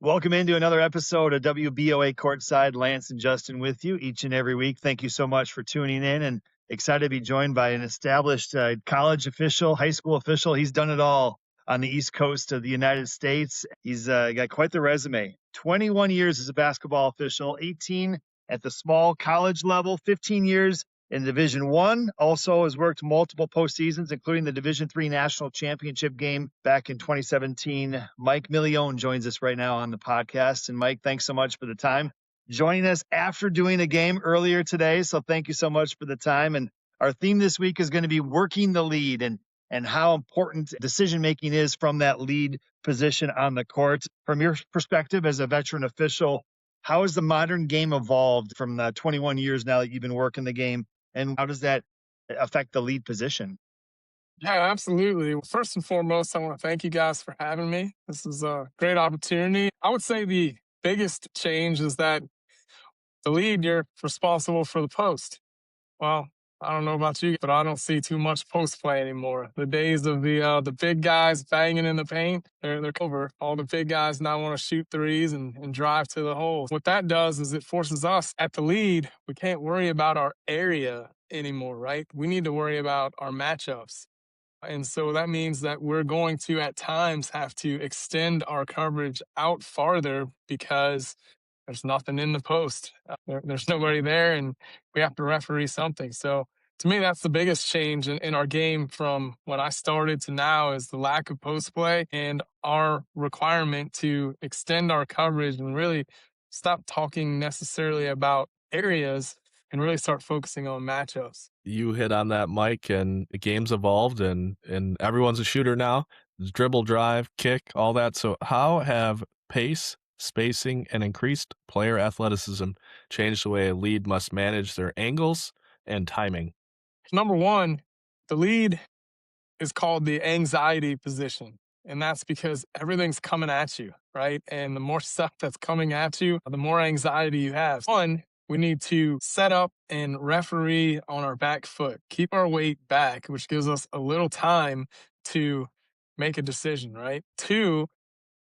Welcome into another episode of WBOA Courtside. Lance and Justin with you each and every week. Thank you so much for tuning in, and excited to be joined by an established college official, high school official. He's done it all on the East Coast of the United States. He's got quite the resume. 21 years as a basketball official, 18 at the small college level, 15 years in Division One. Also has worked multiple postseasons, including the Division III National Championship game back in 2017. Mike Milione joins us right now on the podcast. And Mike, thanks so much for the time. Joining us after doing a game earlier today. So thank you so much for the time. And our theme this week is going to be working the lead and how important decision-making is from that lead position on the court. From your perspective as a veteran official, how has the modern game evolved from the 21 years now that you've been working the game? And how does that affect the lead position? Yeah, absolutely. First and foremost, I want to thank you guys for having me. This is a great opportunity. I would say the biggest change is that the lead, you're responsible for the post. Well, I don't know about you, but I don't see too much post play anymore. The days of the big guys banging in the paint, they're over. All the big guys now want to shoot threes and drive to the hole. What that does is it forces us at the lead. We can't worry about our area anymore, right? We need to worry about our matchups. And so that means that we're going to, at times, have to extend our coverage out farther because there's nothing in the post. There's nobody there, and we have to referee something. So to me, that's the biggest change in our game from when I started to now is the lack of post play and our requirement to extend our coverage and really stop talking necessarily about areas and really start focusing on matchups. You hit on that, Mike, and the game's evolved and everyone's a shooter now. Dribble, drive, kick, all that. So how have pace, spacing, and increased player athleticism changed the way a lead must manage their angles and timing? Number one, the lead is called the anxiety position. And that's because everything's coming at you, right? And the more stuff that's coming at you, the more anxiety you have. One, we need to set up and referee on our back foot, keep our weight back, which gives us a little time to make a decision, right? Two,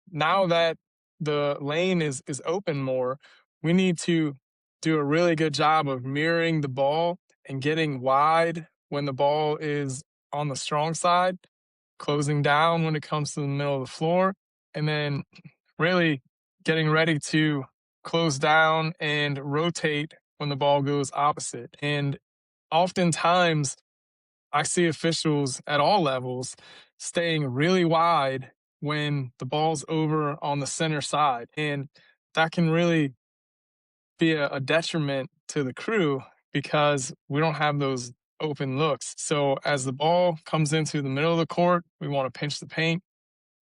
now that the lane is open more, we need to do a really good job of mirroring the ball and getting wide when the ball is on the strong side, closing down when it comes to the middle of the floor, and then really getting ready to close down and rotate when the ball goes opposite. And oftentimes, I see officials at all levels staying really wide when the ball's over on the center side. And that can really be a detriment to the crew because we don't have those open looks. So as the ball comes into the middle of the court, we want to pinch the paint.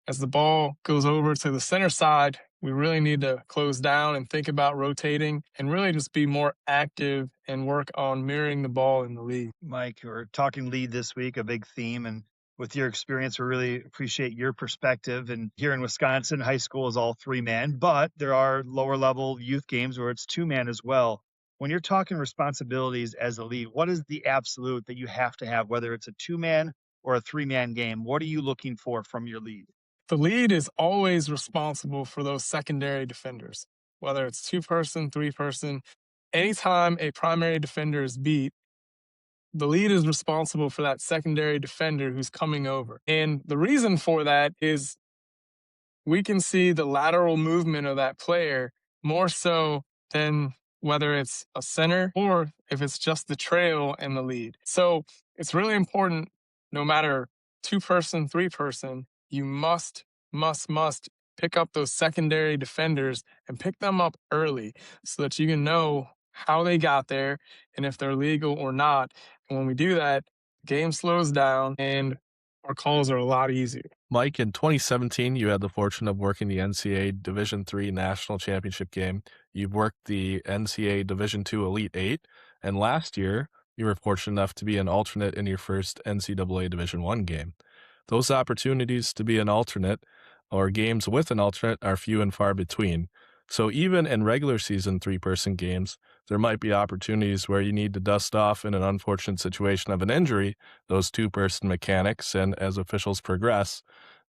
As the ball goes over to the center side, we really need to close down and think about rotating and really just be more active and work on mirroring the ball in the lead. Mike, we're talking lead this week, a big theme. And with your experience, we really appreciate your perspective. And here in Wisconsin, high school is all 3-man, but there are lower level youth games where it's 2-man as well. When you're talking responsibilities as a lead, what is the absolute that you have to have, whether it's a 2-man or a 3-man game? What are you looking for from your lead? The lead is always responsible for those secondary defenders, whether it's 2-person, 3-person. Anytime a primary defender is beat, the lead is responsible for that secondary defender who's coming over. And the reason for that is we can see the lateral movement of that player more so than whether it's a center or if it's just the trail and the lead. So it's really important, no matter 2-person, 3-person, you must pick up those secondary defenders and pick them up early so that you can know how they got there and if they're legal or not. And when we do that, the game slows down and our calls are a lot easier. Mike, in 2017, you had the fortune of working the NCAA Division III National Championship game. You've worked the NCAA Division II Elite Eight, and last year, you were fortunate enough to be an alternate in your first NCAA Division I game. Those opportunities to be an alternate or games with an alternate are few and far between. So even in regular season 3-person games, there might be opportunities where you need to dust off in an unfortunate situation of an injury, those 2-person mechanics. And as officials progress,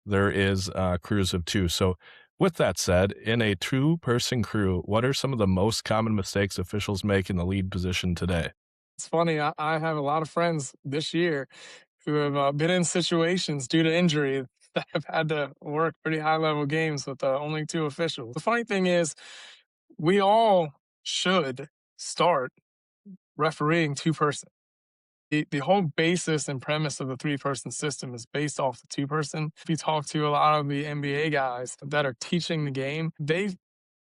there is crews of 2. So With that said, in a two-person crew, what are some of the most common mistakes officials make in the lead position today? It's funny, I have a lot of friends this year who have been in situations due to injury that have had to work pretty high level games with only two officials. The funny thing is, we all should start refereeing two person. The whole basis and premise of the three-person system is based off the two-person. If you talk to a lot of the NBA guys that are teaching the game, they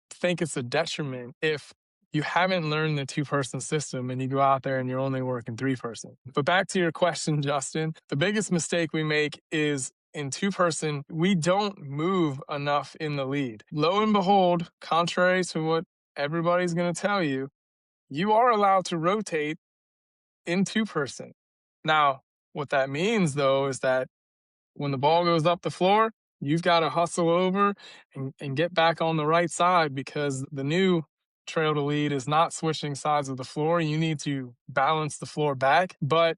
think it's a detriment if you haven't learned the two-person system and you go out there and you're only working three-person. But back to your question, Justin, the biggest mistake we make is in two-person, we don't move enough in the lead. Lo and behold, contrary to what everybody's going to tell you, you are allowed to rotate in two-person. Now, what that means, though, is that when the ball goes up the floor, you've got to hustle over and get back on the right side because the new trail to lead is not switching sides of the floor. You need to balance the floor back. But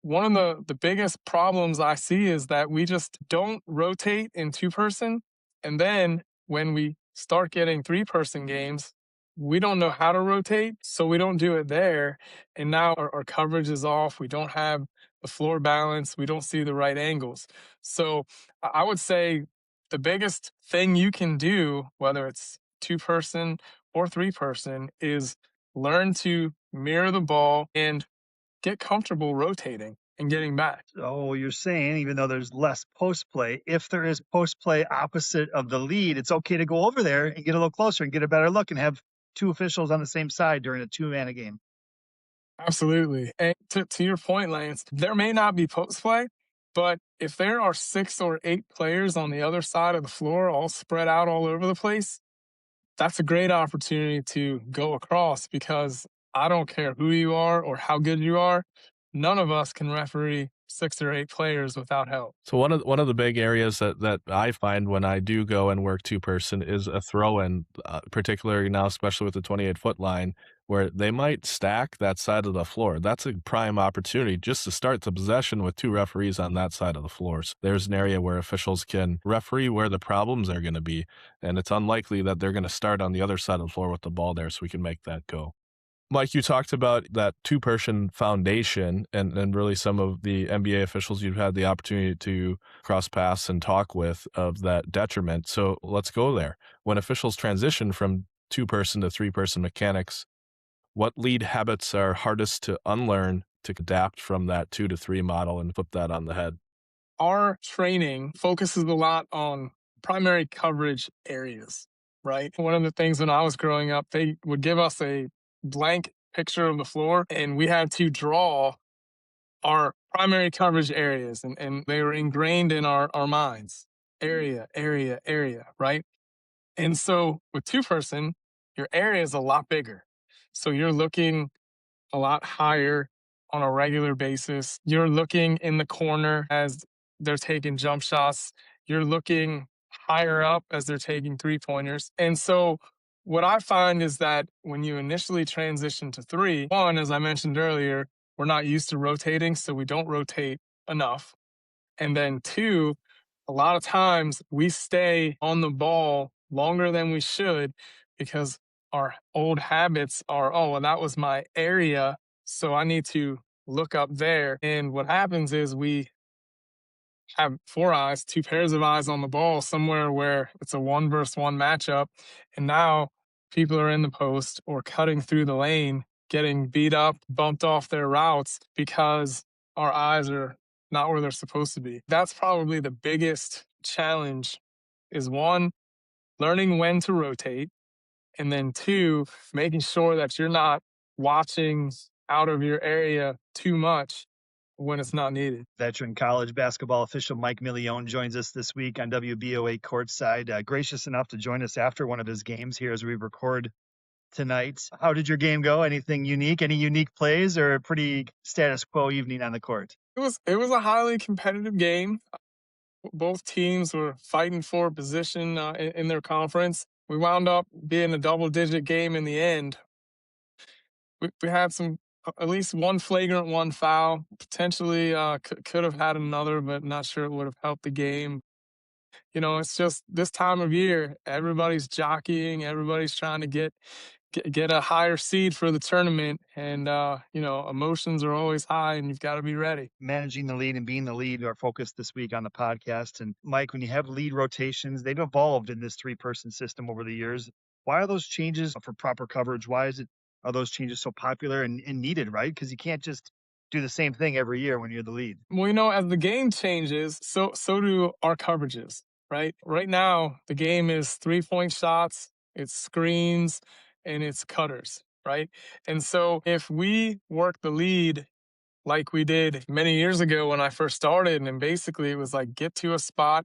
one of the biggest problems I see is that we just don't rotate in two-person. And then when we start getting three-person games, we don't know how to rotate, so we don't do it there. And now our coverage is off. We don't have the floor balance. We don't see the right angles. So I would say the biggest thing you can do, whether it's two-person or three-person, is learn to mirror the ball and get comfortable rotating and getting back. So you're saying, even though there's less post play, if there is post play opposite of the lead, it's okay to go over there and get a little closer and get a better look and have two officials on the same side during a two-man game. Absolutely. And to your point, Lance, there may not be post play, but if there are 6 or 8 players on the other side of the floor, all spread out all over the place, that's a great opportunity to go across because I don't care who you are or how good you are. None of us can referee 6 or 8 players without help. So one of the big areas that I find when I do go and work two-person is a throw-in, particularly now, especially with the 28-foot line, where they might stack that side of the floor. That's a prime opportunity just to start the possession with two referees on that side of the floor. So there's an area where officials can referee where the problems are going to be, and it's unlikely that they're going to start on the other side of the floor with the ball there, so we can make that go. Mike, you talked about that two-person foundation and really some of the NBA officials you've had the opportunity to cross paths and talk with of that detriment. So let's go there. When officials transition from two-person to three-person mechanics, what lead habits are hardest to unlearn to adapt from that 2 to 3 model and flip that on the head? Our training focuses a lot on primary coverage areas, right? One of the things when I was growing up, they would give us a blank picture of the floor and we had to draw our primary coverage areas and they were ingrained in our minds. Area, right? And so with two-person, your area is a lot bigger. So you're looking a lot higher on a regular basis. You're looking in the corner as they're taking jump shots. You're looking higher up as they're taking three-pointers. And so what I find is that when you initially transition to three, one, as I mentioned earlier, we're not used to rotating, so we don't rotate enough. And then two, a lot of times we stay on the ball longer than we should because our old habits are, oh, well, that was my area, so I need to look up there. And what happens is we have four eyes, two pairs of eyes on the ball somewhere where it's a 1-versus-1 matchup. And now people are in the post or cutting through the lane, getting beat up, bumped off their routes because our eyes are not where they're supposed to be. That's probably the biggest challenge is one, learning when to rotate. And then two, making sure that you're not watching out of your area too much when it's not needed. Veteran college basketball official Mike Milione joins us this week on WBOA Courtside. Gracious enough to join us after one of his games here as we record tonight. How did your game go? Anything unique? Any unique plays or a pretty status quo evening on the court? It was a highly competitive game. Both teams were fighting for position in their conference. We wound up being a double-digit game in the end. We had at least one flagrant, one foul. Potentially could have had another, but not sure it would have helped the game. It's just this time of year, everybody's jockeying, everybody's trying to get a higher seed for the tournament, and emotions are always high, and you've got to be ready. Managing the lead and being the lead are focused this week on the podcast. And Mike, when you have lead rotations, they've evolved in this 3-person system over the years. Why are those changes for proper coverage? Are those changes so popular and needed, right? Because you can't just do the same thing every year when you're the lead. Well, as the game changes, so do our coverages, right? Right now, the game is 3-point shots, it's screens, and it's cutters, right? And so if we work the lead like we did many years ago when I first started, and basically it was like get to a spot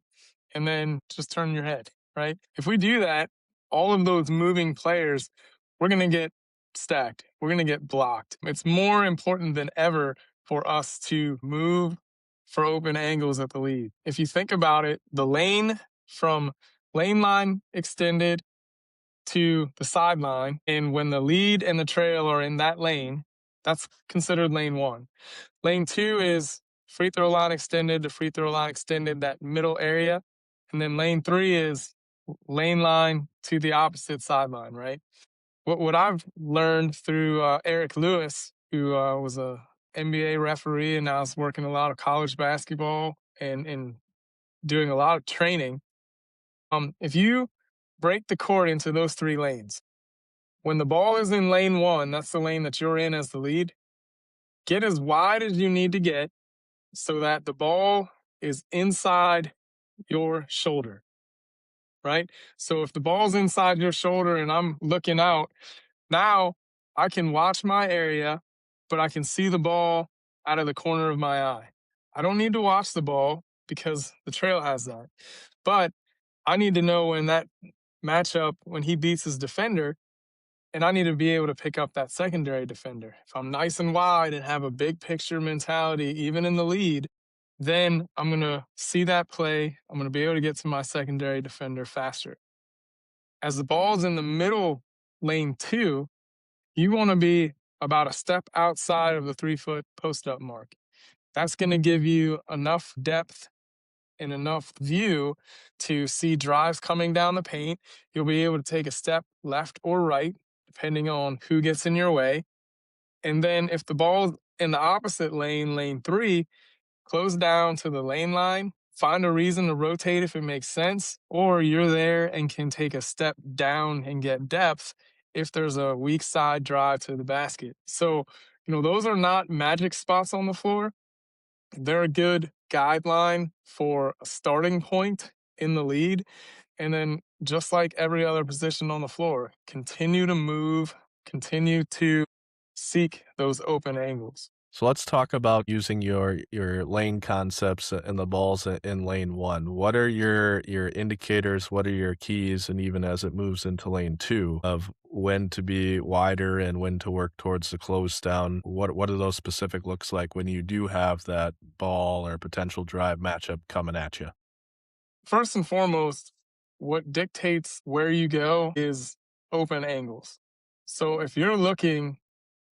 and then just turn your head, right? If we do that, all of those moving players, we're going to get stacked. We're going to get blocked. It's more important than ever for us to move for open angles at the lead. If you think about it, the lane from lane line extended to the sideline, and when the lead and the trail are in that lane, that's considered lane 1. Lane 2 is free throw line extended to free throw line extended, that middle area. And then lane 3 is lane line to the opposite sideline, right? What I've learned through Eric Lewis, who was a NBA referee and now is working a lot of college basketball and doing a lot of training. If you break the court into those 3 lanes, when the ball is in lane 1, that's the lane that you're in as the lead, get as wide as you need to get so that the ball is inside your shoulder, right? So if the ball's inside your shoulder and I'm looking out, now I can watch my area, but I can see the ball out of the corner of my eye. I don't need to watch the ball because the trail has that. But I need to know when that matchup, when he beats his defender, and I need to be able to pick up that secondary defender. If I'm nice and wide and have a big picture mentality, even in the lead, then I'm going to see that play. I'm going to be able to get to my secondary defender faster. As the ball's in the middle lane 2, you want to be about a step outside of the 3-foot post-up mark. That's going to give you enough depth and enough view to see drives coming down the paint. You'll be able to take a step left or right, depending on who gets in your way. And then if the ball's in the opposite lane, lane 3, close down to the lane line, find a reason to rotate if it makes sense, or you're there and can take a step down and get depth if there's a weak side drive to the basket. So, those are not magic spots on the floor. They're a good guideline for a starting point in the lead. And then just like every other position on the floor, continue to move, continue to seek those open angles. So let's talk about using your lane concepts and the balls in lane 1. What are your indicators? What are your keys? And even as it moves into lane 2 of when to be wider and when to work towards the close down, what do those specific looks like when you do have that ball or potential drive matchup coming at you? First and foremost, what dictates where you go is open angles. So if you're looking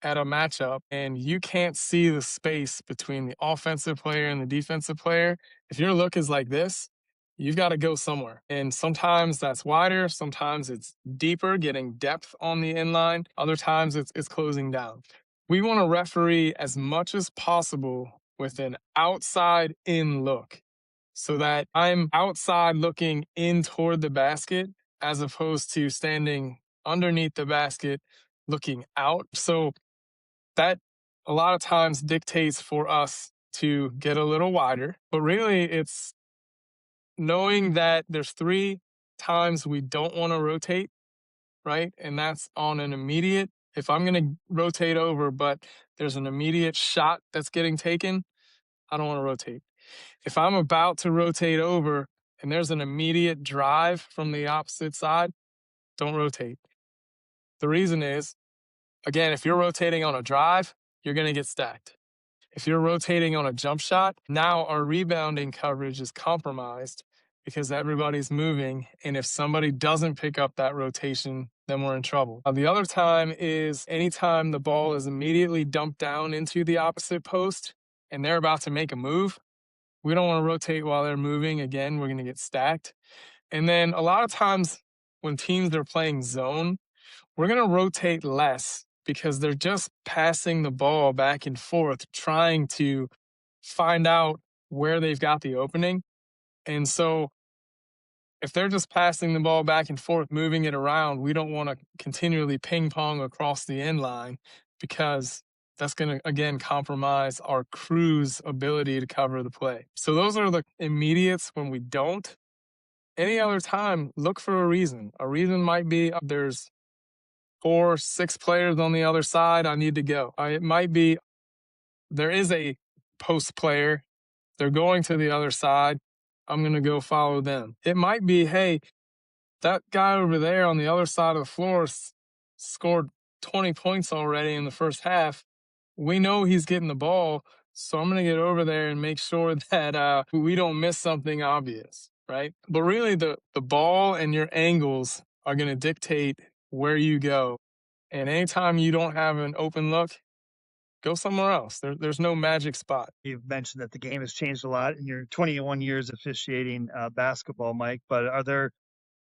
at a matchup and you can't see the space between the offensive player and the defensive player, if your look is like this, you've got to go somewhere. And sometimes that's wider, sometimes it's deeper, getting depth on the inline, other times it's closing down. We want to referee as much as possible with an outside in look so that I'm outside looking in toward the basket as opposed to standing underneath the basket looking out. So that a lot of times dictates for us to get a little wider, but really it's knowing that there's 3 times we don't want to rotate, right? And that's on an immediate, if I'm going to rotate over, but there's an immediate shot that's getting taken, I don't want to rotate. If I'm about to rotate over and there's an immediate drive from the opposite side, don't rotate. The reason is, again, if you're rotating on a drive, you're going to get stacked. If you're rotating on a jump shot, now our rebounding coverage is compromised because everybody's moving. And if somebody doesn't pick up that rotation, then we're in trouble. The other time is anytime the ball is immediately dumped down into the opposite post and they're about to make a move, We don't want to rotate while they're moving. Again, we're going to get stacked. And then a lot of times when teams are playing zone, we're going to rotate less because they're just passing the ball back and forth, trying to find out where they've got the opening. And so if they're just passing the ball back and forth, moving it around, we don't want to continually ping pong across the end line because that's going to, again, compromise our crew's ability to cover the play. So those are the immediates when we don't. Any other time, look for a reason. A reason might be there's 4, 6 players on the other side. I need to go. It might be there is a post player. They're going to the other side. I'm going to go follow them. It might be, hey, that guy over there on the other side of the floor scored 20 points already in the first half. We know he's getting the ball, so I'm going to get over there and make sure that we don't miss something obvious, right? But really, the ball and your angles are going to dictate where you go. And anytime you don't have an open look, go somewhere else. There's no magic spot. You've mentioned that the game has changed a lot in your 21 years officiating basketball, Mike, but are there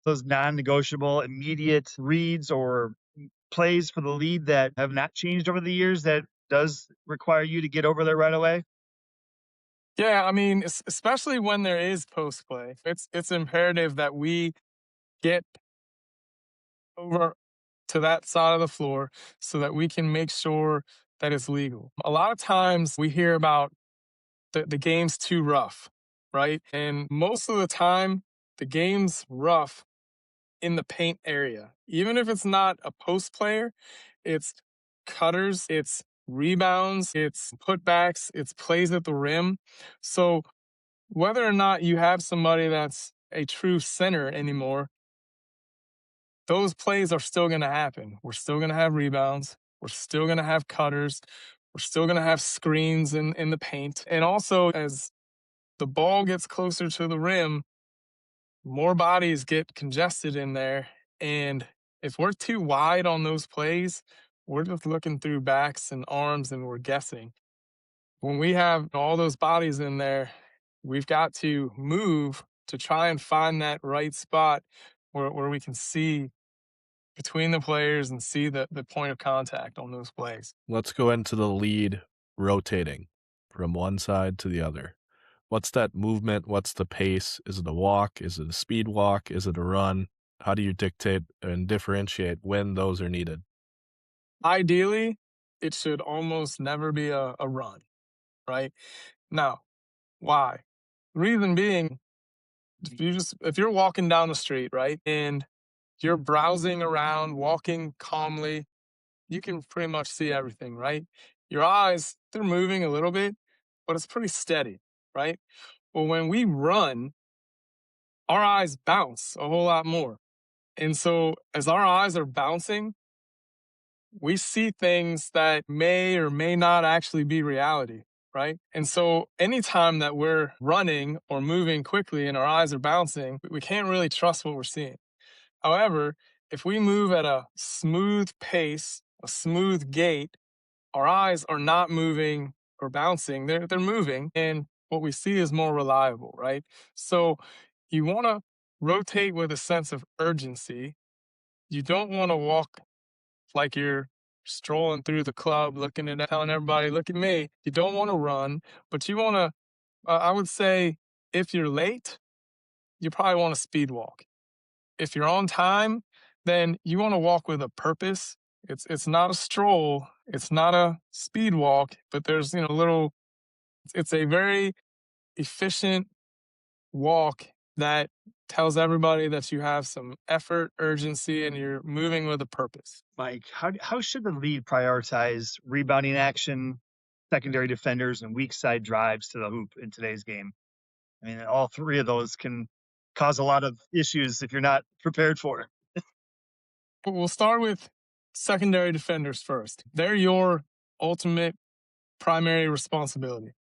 those non-negotiable immediate reads or plays for the lead that have not changed over the years that does require you to get over there right away? Yeah, I mean, especially when there is post play, it's imperative that we get over to that side of the floor so that we can make sure that it's legal. A lot of times we hear about the game's too rough, right? And most of the time, the game's rough in the paint area. Even if it's not a post player, it's cutters, it's rebounds, it's putbacks, it's plays at the rim. So whether or not you have somebody that's a true center anymore, those plays are still going to happen. We're still going to have rebounds. We're still going to have cutters. We're still going to have screens in the paint. And also, as the ball gets closer to the rim, more bodies get congested in there. And if we're too wide on those plays, we're just looking through backs and arms and we're guessing. When we have all those bodies in there, we've got to move to try and find that right spot where we can see between the players and see the point of contact on those plays. Let's go into the lead rotating from one side to the other. What's that movement? What's the pace? Is it a walk? Is it a speed walk? Is it a run? How do you dictate and differentiate when those are needed? Ideally, it should almost never be a run, right? Now, why? Reason being, if you're walking down the street, right, and you're browsing around, walking calmly, you can pretty much see everything, right? Your eyes, they're moving a little bit, but it's pretty steady, right? Well, when we run, our eyes bounce a whole lot more. And so as our eyes are bouncing, we see things that may or may not actually be reality, right? And so anytime that we're running or moving quickly and our eyes are bouncing, we can't really trust what we're seeing. However, if we move at a smooth pace, a smooth gait, our eyes are not moving or bouncing, they're moving, and what we see is more reliable, right? So you want to rotate with a sense of urgency. You don't want to walk like you're strolling through the club, looking at telling everybody, look at me. You don't want to run, but you want to, I would say, if you're late, you probably want to speed walk. If you're on time, then you want to walk with a purpose. It's not a stroll, it's not a speed walk, but there's a little. It's a very efficient walk that tells everybody that you have some effort, urgency, and you're moving with a purpose. Mike, how should the lead prioritize rebounding action, secondary defenders, and weak side drives to the hoop in today's game? I mean, all three of those can cause a lot of issues if you're not prepared for it. We'll start with secondary defenders first. They're your ultimate primary responsibility.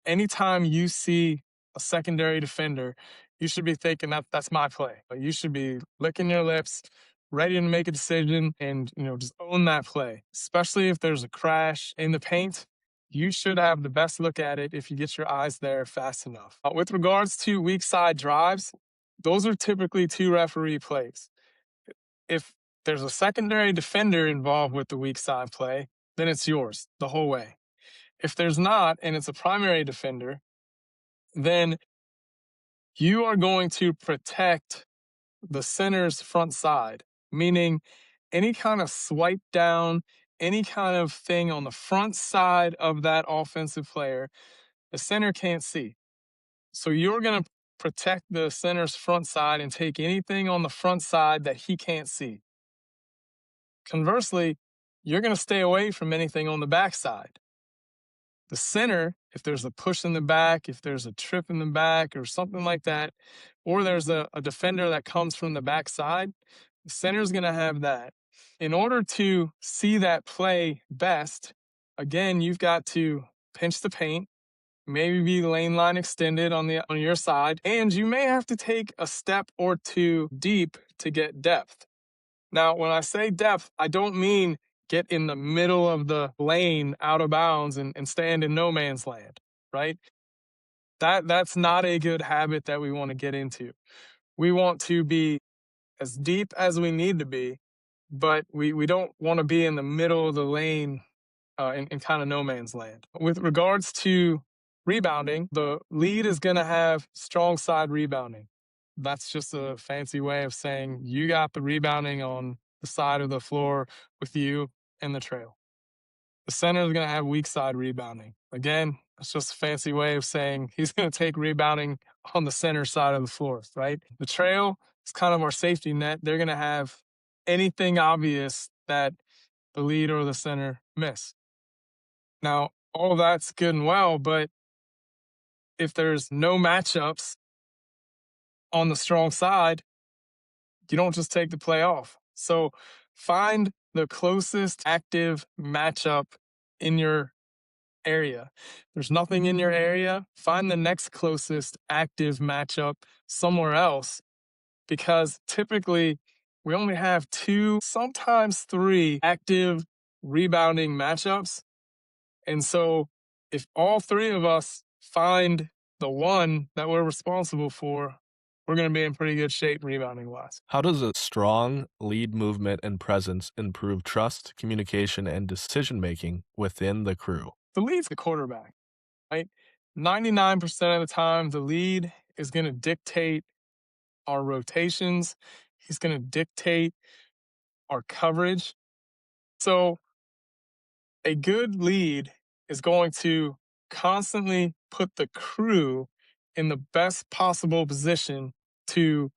Anytime you see a secondary defender, you should be thinking that's my play. You should be licking your lips, ready to make a decision and just own that play. Especially if there's a crash in the paint, you should have the best look at it if you get your eyes there fast enough. With regards to weak side drives, those are typically 2 referee plays. If there's a secondary defender involved with the weak side play, then it's yours the whole way. If there's not, and it's a primary defender, then you are going to protect the center's front side, meaning any kind of swipe down, any kind of thing on the front side of that offensive player, the center can't see. So you're going to protect the center's front side and take anything on the front side that he can't see. Conversely, you're going to stay away from anything on the back side. The center, if there's a push in the back, if there's a trip in the back or something like that, or there's a defender that comes from the backside, the center's going to have that. In order to see that play best, again, you've got to pinch the paint, maybe be lane line extended on your side, and you may have to take a step or 2 deep to get depth. Now, when I say depth, I don't mean get in the middle of the lane out of bounds and stand in no man's land, right? That's not a good habit that we want to get into. We want to be as deep as we need to be, but we don't want to be in the middle of the lane in kind of no man's land. With regards to rebounding, the lead is going to have strong side rebounding. That's just a fancy way of saying you got the rebounding on the side of the floor with you and the trail. The center is going to have weak side rebounding. Again, it's just a fancy way of saying he's going to take rebounding on the center side of the floor, right? The trail is kind of our safety net. They're going to have anything obvious that the lead or the center miss. Now, all that's good and well, but if there's no matchups on the strong side, you don't just take the play off. So find the closest active matchup in your area. If there's nothing in your area, find the next closest active matchup somewhere else, because typically we only have 2, sometimes 3 active rebounding matchups. And so if all 3 of us find the one that we're responsible for, we're going to be in pretty good shape rebounding wise. How does a strong lead movement and presence improve trust, communication, and decision-making within the crew? The lead's the quarterback, right? 99% of the time, the lead is going to dictate our rotations. He's going to dictate our coverage. So a good lead is going to constantly put the crew in the best possible position to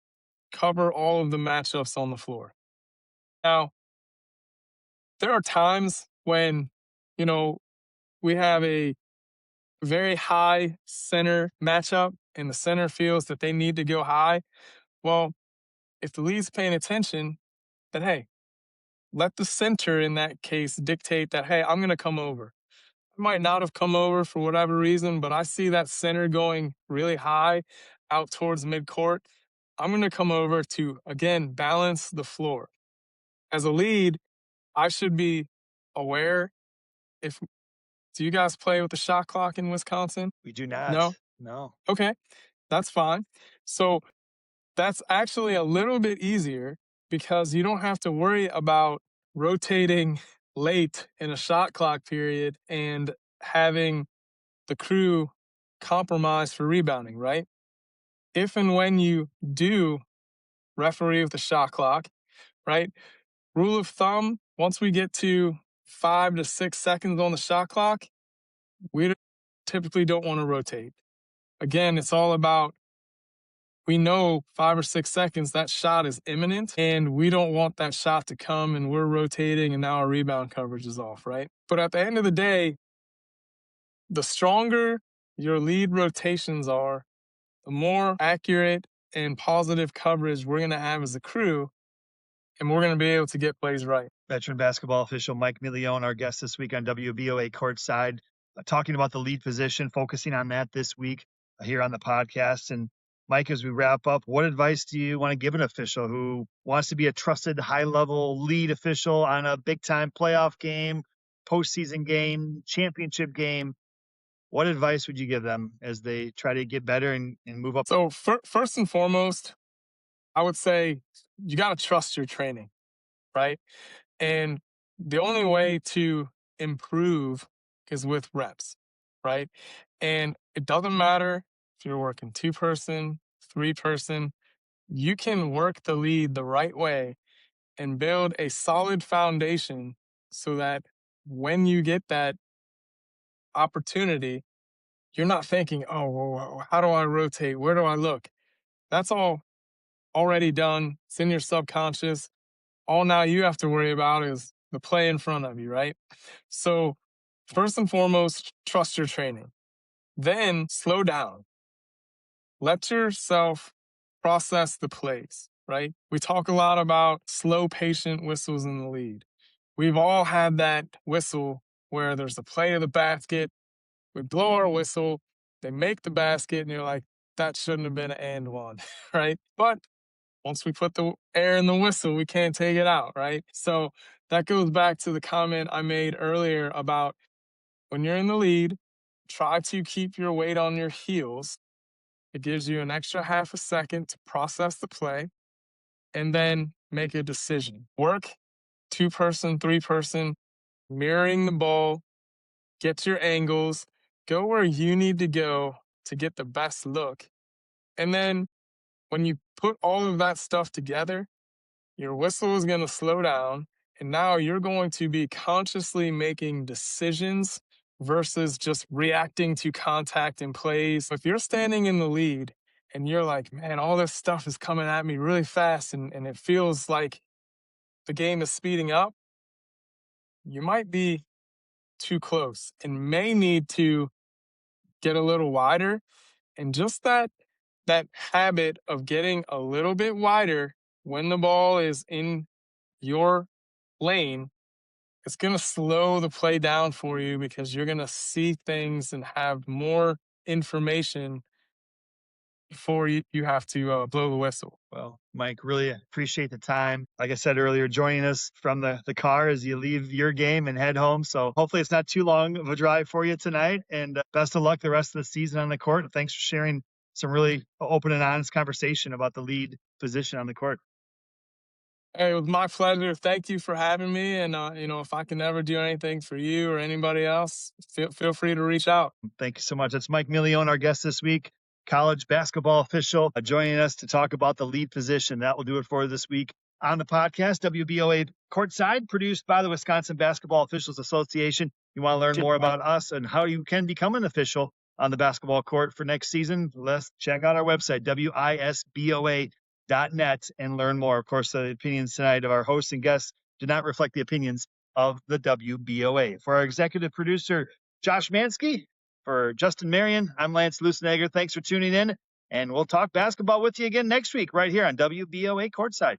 cover all of the matchups on the floor. Now, there are times when, we have a very high center matchup and the center feels that they need to go high. Well, if the lead's paying attention, then hey, let the center in that case dictate that, hey, I'm going to come over. I might not have come over for whatever reason, but I see that center going really high out towards midcourt. I'm going to come over to, again, balance the floor. As a lead, I should be aware. Do you guys play with the shot clock in Wisconsin? We do not. No. Okay, that's fine. So that's actually a little bit easier because you don't have to worry about rotating late in a shot clock period and having the crew compromise for rebounding, right? If and when you do referee with the shot clock, right? Rule of thumb, once we get to 5 to 6 seconds on the shot clock, we typically don't want to rotate. Again, it's all about, we know 5 or 6 seconds, that shot is imminent, and we don't want that shot to come and we're rotating and now our rebound coverage is off, right? But at the end of the day, the stronger your lead rotations are, the more accurate and positive coverage we're going to have as a crew, and we're going to be able to get plays right. Veteran basketball official Mike Milione, our guest this week on WBOA Courtside, talking about the lead position, focusing on that this week here on the podcast. And Mike, as we wrap up, what advice do you want to give an official who wants to be a trusted high-level lead official on a big-time playoff game, postseason game, championship game. What advice would you give them as they try to get better and move up? So first and foremost, I would say you got to trust your training, right? And the only way to improve is with reps, right? And it doesn't matter if you're working 2-person, 3-person, you can work the lead the right way and build a solid foundation so that when you get that opportunity, you're not thinking, oh, well, how do I rotate? Where do I look? That's all already done. It's in your subconscious. All now you have to worry about is the play in front of you, right? So, first and foremost, trust your training. Then slow down. Let yourself process the plays, right? We talk a lot about slow, patient whistles in the lead. We've all had that whistle where there's a play to the basket. We blow our whistle, they make the basket, and you're like, that shouldn't have been an and one, right? But once we put the air in the whistle, we can't take it out, right? So that goes back to the comment I made earlier about when you're in the lead, try to keep your weight on your heels. It gives you an extra half a second to process the play and then make a decision. Work 2-person, 3-person, mirroring the ball, get your angles, go where you need to go to get the best look. And then when you put all of that stuff together, your whistle is going to slow down, and now you're going to be consciously making decisions versus just reacting to contact and plays. If you're standing in the lead and you're like, man, all this stuff is coming at me really fast and it feels like the game is speeding up, you might be too close and may need to get a little wider. And just that habit of getting a little bit wider when the ball is in your lane, it's going to slow the play down for you because you're going to see things and have more information before you have to blow the whistle. Well, Mike, really appreciate the time. Like I said earlier, joining us from the car as you leave your game and head home. So hopefully it's not too long of a drive for you tonight. And best of luck the rest of the season on the court. And thanks for sharing some really open and honest conversation about the lead position on the court. Hey, it was my pleasure. Thank you for having me. And, if I can ever do anything for you or anybody else, feel free to reach out. Thank you so much. That's Mike Milione, our guest this week, college basketball official, joining us to talk about the lead position. That will do it for this week on the podcast. WBOA Courtside, produced by the Wisconsin Basketball Officials Association. You want to learn more about us and how you can become an official on the basketball court for next season? Let's check out our website, wisboa.net, and learn more. Of course, the opinions tonight of our hosts and guests do not reflect the opinions of the WBOA. For our executive producer, Josh Mansky, for Justin Marion, I'm Lance Lusenegger. Thanks for tuning in, and we'll talk basketball with you again next week right here on WBOA Courtside.